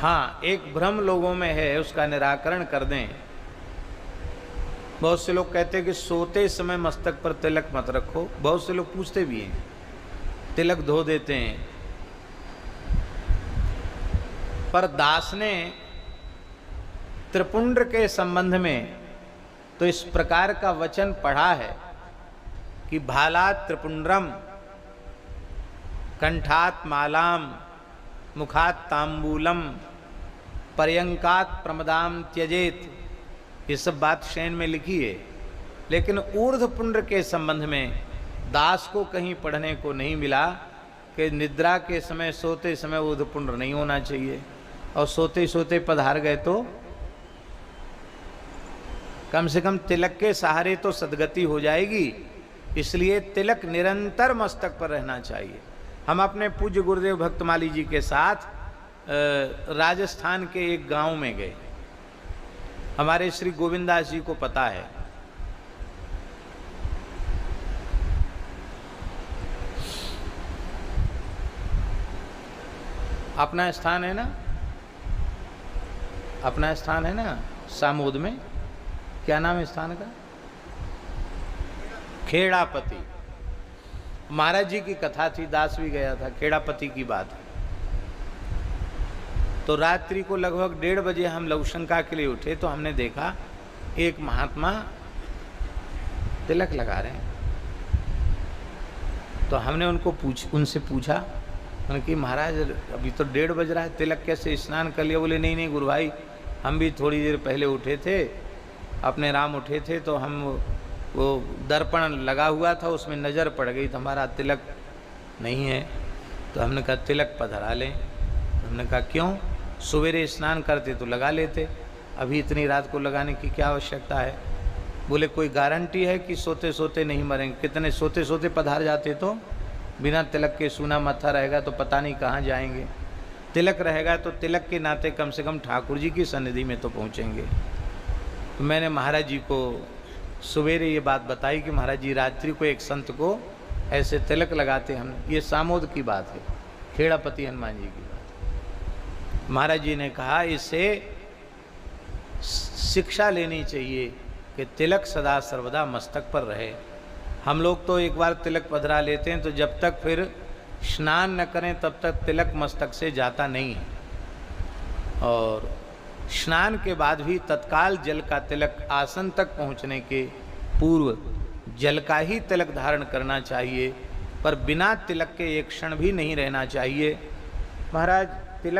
हाँ, एक भ्रम लोगों में है, उसका निराकरण कर दें। बहुत से लोग कहते हैं कि सोते समय मस्तक पर तिलक मत रखो। बहुत से लोग पूछते भी हैं, तिलक धो देते हैं। पर दास ने त्रिपुंड्र के संबंध में तो इस प्रकार का वचन पढ़ा है कि भालात त्रिपुंड्रम, कंठात मालाम, मुखात तांबूलम, पर्यंकात प्रमदाम त्यजेत। ये सब बात शयन में लिखी है, लेकिन ऊर्ध्व पुंड्र के संबंध में दास को कहीं पढ़ने को नहीं मिला कि निद्रा के समय, सोते समय ऊर्ध्व पुंड्र नहीं होना चाहिए। और सोते सोते पधार गए तो कम से कम तिलक के सहारे तो सदगति हो जाएगी। इसलिए तिलक निरंतर मस्तक पर रहना चाहिए। हम अपने पूज्य गुरुदेव भक्तमाली जी के साथ राजस्थान के एक गांव में गए। हमारे श्री गोविंदास जी को पता है, अपना स्थान है ना, अपना स्थान है ना सामोद में, क्या नाम है स्थान का? खेड़ापति। महाराज जी की कथा थी, दास भी गया था, खेड़ापति की बात। तो रात्रि को लगभग 1:30 बजे हम लघुशंका के लिए उठे तो हमने देखा एक महात्मा तिलक लगा रहे हैं। तो हमने उनसे पूछा कि महाराज अभी तो 1:30 बज रहा है, तिलक कैसे, स्नान कर लिया? बोले नहीं नहीं गुरु भाई, हम भी थोड़ी देर पहले उठे थे, अपने राम उठे थे, तो हम वो दर्पण लगा हुआ था, उसमें नज़र पड़ गई तो हमारा तिलक नहीं है। तो हमने कहा तिलक पधरा लें। हमने कहा क्यों? सवेरे स्नान करते तो लगा लेते, अभी इतनी रात को लगाने की क्या आवश्यकता है? बोले कोई गारंटी है कि सोते सोते नहीं मरेंगे? कितने सोते सोते पधार जाते तो बिना तिलक के सूना मत्था रहेगा तो पता नहीं कहाँ जाएंगे। तिलक रहेगा तो तिलक के नाते कम से कम ठाकुर जी की सन्निधि में तो पहुँचेंगे। तो मैंने महाराज जी को सवेरे ये बात बताई कि महाराज जी रात्रि को एक संत को ऐसे तिलक लगाते हम। ये सामोद की बात है, खेड़ापति हनुमान जी की बात। महाराज जी ने कहा इससे शिक्षा लेनी चाहिए कि तिलक सदा सर्वदा मस्तक पर रहे। हम लोग तो एक बार तिलक पधरा लेते हैं तो जब तक फिर स्नान न करें तब तक तिलक मस्तक से जाता नहीं है। और स्नान के बाद भी तत्काल जल का तिलक आसन तक पहुंचने के पूर्व जल का ही तिलक धारण करना चाहिए, पर बिना तिलक के एक क्षण भी नहीं रहना चाहिए। महाराज तिलक